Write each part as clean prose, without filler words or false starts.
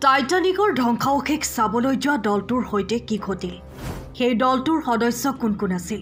টাইটানিকৰ ধ্বংসাৱশেষ চাবলৈ যোৱা দলটোৰ সৈতে কি ঘটিল সেই দলটোৰ সদস্য কোন কোন আছিল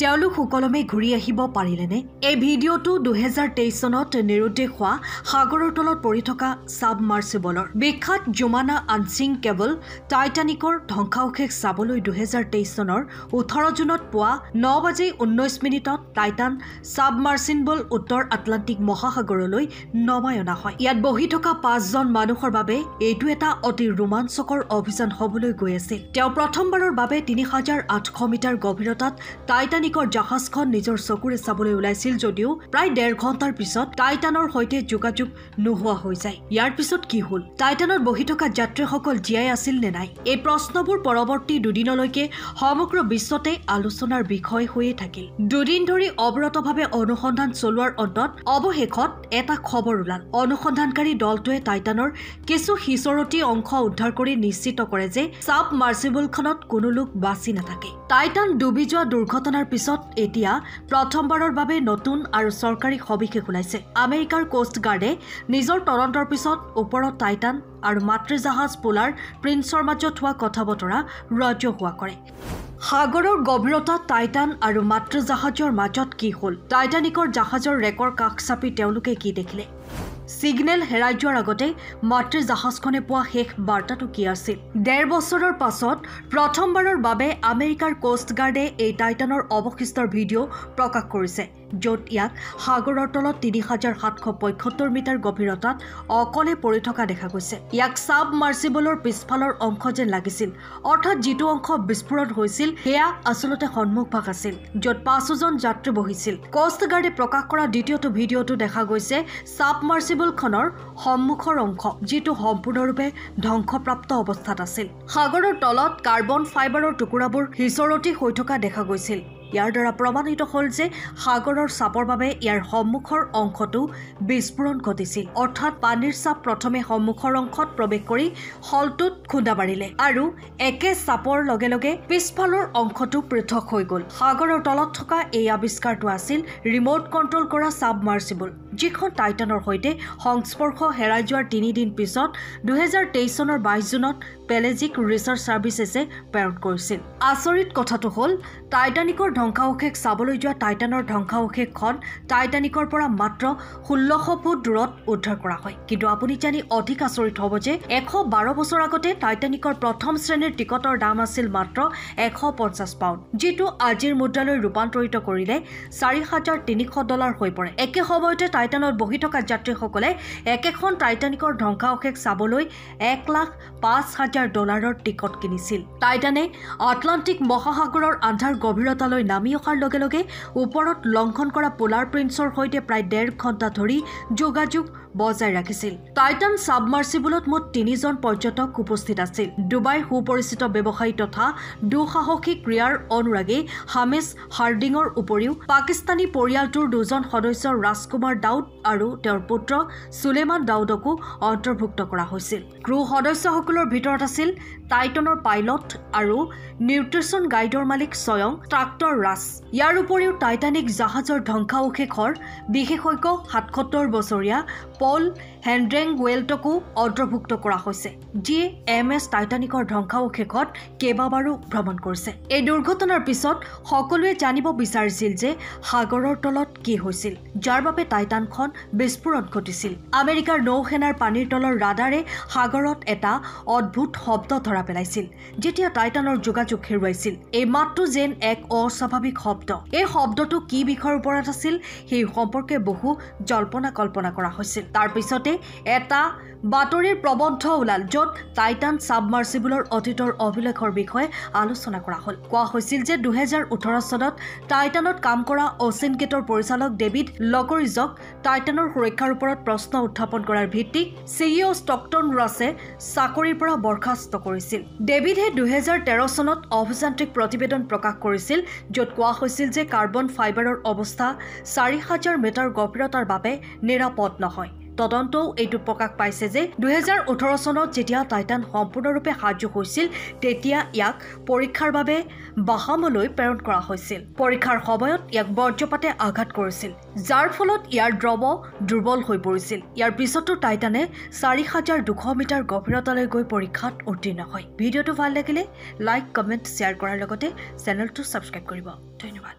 তেওঁলোক সুকলমে ঘূৰি আহিব পাৰিলেনে এই ভিডিঅ'টো 2023 চনত নিৰুদ্দেশ হোৱা সাগৰৰ তলত পৰি থকা সাবমাৰ্চিবলৰ বিখ্যাত জুমানা আনচিং কেবল টাইটানিকৰ ধ্বংসাৱশেষ চাবলৈ 2023 চনৰ 18 জুনত পুৱা 9:19 টাইটান সাবমাৰ্চিবল উত্তৰ আটলান্টিক মহাসাগৰলৈ নমাই অনা হয় ইয়াত বহি থকা 5 জন মানুহৰ বাবে এইটো এটা অতি ৰোমাঞ্চকৰ অভিযান হ'বলৈ গৈ আছিল তেওঁ প্ৰথমবাৰৰ বাবে 3800 মিটাৰ গভীৰতাত টাইটানিক জাহাজখন নিজৰ চকুৰে চাবলৈ ওলাইছিল যদিও প্ৰায় 1.5 ঘণ্টাৰ পিছত টাইটানৰ সৈতে যোগাযোগ নোহোৱা হৈ যায় ইয়াৰ পিছত কি হ'ল টাইটানত বহি থকা যাত্ৰীসকল জীয়াই আছিল নে নাই এই প্ৰশ্নবোৰ পৰৱৰ্তী দুদিনলৈকে সমগ্ৰ বিশ্বতে আলোচনাৰ বিষয় হৈয়ে থাকিল দুদিন ধৰি অবিৰতভাৱে অনুসন্ধান চলোৱাৰ অন্তত অৱশেষত এটা খবৰ ওলাল অনুসন্ধানকাৰী দলটোৱে টাইটানৰ কিছু হিচৰতি অংশ উদ্ধাৰ কৰি নিশ্চিত কৰে যে সাবমাৰ্চিবলখনত কোনো লোক বাচি নাথাকে টাইটান ডুবি যোৱা দুৰ্ঘটনাৰ পিছত এতিয়া প্ৰথমবাৰৰ বাবে নতুন আৰু চৰকাৰী সবিশেষ ওলাইছে আমেৰিকাৰ কোষ্ট গাৰ্ডে নিজৰ তদন্তৰ পিছত ওপৰত টাইটান আৰু মাতৃজাহাজ পোলাৰ প্ৰিন্সৰ মাজত হোৱা কথা-বতৰা ৰাজহুৱা কৰে সাগৰৰ গভীৰতাত টাইটান আৰু মাতৃজাহাজৰ মাজত কি হ'ল টাইটানিকৰ জাহাজৰ ৰেকৰ কাষ চাপি তেওঁলোকে কি দেখিলে সিগনেল হেৰাই যোৱাৰ আগতে মাতৃজাহাজখনে পোৱা শেষ বাৰ্তাটো কি আছিল 1.5 বছৰৰ পাছত প্ৰথমবাৰৰ বাবে আমেৰিকাৰ কোষ্ট গাৰ্ডে এই টাইটানৰ অৱশিষ্টৰ ভিডিঅ' প্ৰকাশ কৰিছে য'ত ইয়াক সাগৰৰ তলত 3775 মিটাৰ গভীৰতাত অকলে পৰি থকা দেখা গৈছে ইয়াক সাবমাৰ্চিবলৰ পিছফালৰ অংশ যেন লাগিছিল অৰ্থাৎ যিটো অংশ বিস্ফোৰণ হৈছিল সেয়া আচলতে সন্মুখভাগ আছিল য'ত 5 জন যাত্ৰী বহিছিল কোষ্ট গাৰ্ডে প্ৰকাশ কৰা দ্বিতীয়টো ভিডিঅ'টো দেখা গৈছে সাবমাৰ্চিবলখনৰ সন্মুখৰ অংশ যিটো সম্পূৰ্ণৰূপে ধ্বংসপ্ৰাপ্ত অৱস্থাত আছিল সাগৰৰ তলত কাৰ্বন ফাইবাৰৰ টুকুৰাবোৰ হিচৰতি হৈ থকা দেখা গৈছিল ইয়াৰ দ্বাৰা প্ৰমাণিত হ'ল যে সাগৰৰ চাপৰ বাবে ইয়াৰ সন্মুখৰ অংশটো বিস্ফোৰণ ঘটিছিল অৰ্থাৎ পানীৰ চাপ প্ৰথমে সন্মুখৰ অংশত প্ৰৱেশ কৰি হলটোত খুন্দা মাৰিলে আৰু একে চাপৰ লগে লগে পিছফালৰ অংশটো পৃথক হৈ গ'ল সাগৰৰ তলত থকা এই আৱিষ্কাৰটো আছিল ৰিম'ট কণ্ট্ৰল কৰা সাবমাৰ্চিবল যিখন টাইটানৰ সৈতে সংস্পৰ্শ হেৰাই যোৱাৰ 3 দিন পিছত 2023 চনৰ 22 জুনত পেলেজিক ৰিচাৰ্চ ছাৰ্ভিচেছে প্ৰেৰণ কৰিছিল আচৰিত কথাটো হ'ল টাইটানিকৰ ধ্বংসাৱশেষ চাবলৈ যোৱা টাইটানৰ ধ্বংসাৱশেষখন টাইটানিকৰ পৰা মাত্ৰ 1600 ফুট দূৰত উদ্ধাৰ কৰা হয় কিন্তু আপুনি জানি অধিক আচৰিত হ'ব যে 112 বছৰ আগতে টাইটানিকৰ প্ৰথম শ্ৰেণীৰ টিকটৰ দাম আছিল মাত্ৰ 150 পাউণ্ড যিটো আজিৰ মুদ্ৰালৈ ৰূপান্তৰিত কৰিলে $4300 হৈ পৰে একে সময়তে টাইটানত বহি থকা যাত্ৰীসকলে একেখন টাইটানিকৰ ধ্বংসাৱশেষ চাবলৈ $1,05,000 টিকট কিনিছিল টাইটানে আটলান্টিক মহাসাগৰৰ আন্ধাৰ গভীৰতালৈ নামি অহাৰ লগে লগে ওপৰত লংঘন কৰা পোলাৰ প্ৰিন্সৰ সৈতে প্ৰায় 1.5 ঘণ্টা ধৰি যোগাযোগ বজাই ৰাখিছিল টাইটান সাবমাৰ্চিবলত মুঠ 3 জন পৰ্যটক উপস্থিত আছিল ডুবাইৰ সুপৰিচিত ব্যৱসায়ী তথা দুঃসাহসিক ক্ৰীড়াৰ অনুৰাগী হামেছ হাৰ্ডিঙৰ উপৰিও পাকিস্তানী পৰিয়ালটোৰ 2 জন সদস্য ৰাজকুমাৰ দাউদ আৰু তেওঁৰ পুত্ৰ সুলেমান দাউদকো অন্তৰ্ভুক্ত কৰা হৈছিল ক্ৰু সদস্যসকলৰ ভিতৰত আছিল টাইটানৰ পাইলট আৰু নিউট্ৰিচন গাইডৰ মালিক স্বয়ং ট্ৰাক্টৰ ৰাছ ইয়াৰ উপৰিও টাইটানিক জাহাজৰ ধ্বংসাৱশেষৰ বিশেষজ্ঞ 77 বছৰীয়া পল হেণ্ড্ৰেংৱেল্টকো অন্তৰ্ভুক্ত কৰা হৈছে যিয়ে MS টাইটানিকৰ ধ্বংসাৱশেষত কেইবাবাৰো ভ্ৰমণ কৰিছে এই দুৰ্ঘটনাৰ পিছত সকলোৱে জানিব বিচাৰিছিল যে সাগৰৰ তলত কি হৈছিল যাৰ বাবে টাইটানখন বিস্ফোৰণ ঘটিছিল আমেৰিকাৰ নৌসেনাৰ পানীৰ তলৰ ৰাডাৰে সাগৰত এটা অদ্ভুত শব্দ ধৰা পেলাইছিল যেতিয়া টাইটানৰ যোগাযোগ হেৰুৱাইছিল এই মাতটো যেন এক অস্বাভাৱিক শব্দ এই শব্দটো কি বিষয়ৰ ওপৰত আছিল সেই সম্পৰ্কে বহু জল্পনা কল্পনা কৰা হৈছিল তাৰ পিছতে এটা বাতৰিৰ প্ৰবন্ধ ওলাল য'ত টাইটান সাবমাৰ্চিবলৰ অতীতৰ অভিলেখৰ বিষয়ে আলোচনা কৰা হ'ল কোৱা হৈছিল যে 2018 চনত টাইটানত কাম কৰা অচিন গেটৰ পৰিচালক ডেভিড লগৰিজক টাইটানৰ সুৰক্ষাৰ ওপৰত প্ৰশ্ন উত্থাপন কৰাৰ ভিত্তিত CEO ষ্টকটন ৰাছে চাকৰিৰ পৰা বৰখাস্ত কৰিছিল ডেভিডে 2013 চনত অভিযান্ত্ৰিক প্ৰতিবেদন প্ৰকাশ কৰিছিল য'ত কোৱা হৈছিল যে কাৰ্বন ফাইবাৰৰ অৱস্থা 4000 মিটাৰ গভীৰতাৰ বাবে নিৰাপদ নহয় তদন্তও এইটো প্ৰকাশ পাইছে যে 2018 চনত যেতিয়া টাইটান সম্পূৰ্ণৰূপে সাজু হৈছিল তেতিয়া ইয়াক পৰীক্ষাৰ বাবে বাহামলৈ প্ৰেৰণ কৰা হৈছিল। পৰীক্ষাৰ সময়ত ইয়াক বজ্ৰপাতে আঘাত কৰিছিল, যাৰ ফলত ইয়াৰ দ্ৰৱ দুৰ্বল হৈ পৰিছিল। ইয়াৰ পিছতো টাইটানে 4200 মিটাৰ গভীৰতালৈ গৈ পৰীক্ষাত উত্তীৰ্ণ হয়। ভিডিঅ'টো ভাল লাগিলে লাইক, কমেণ্ট, শ্বেয়াৰ কৰাৰ লগতে চেনেলটো ছাবস্ক্ৰাইব কৰিব। ধন্যবাদ।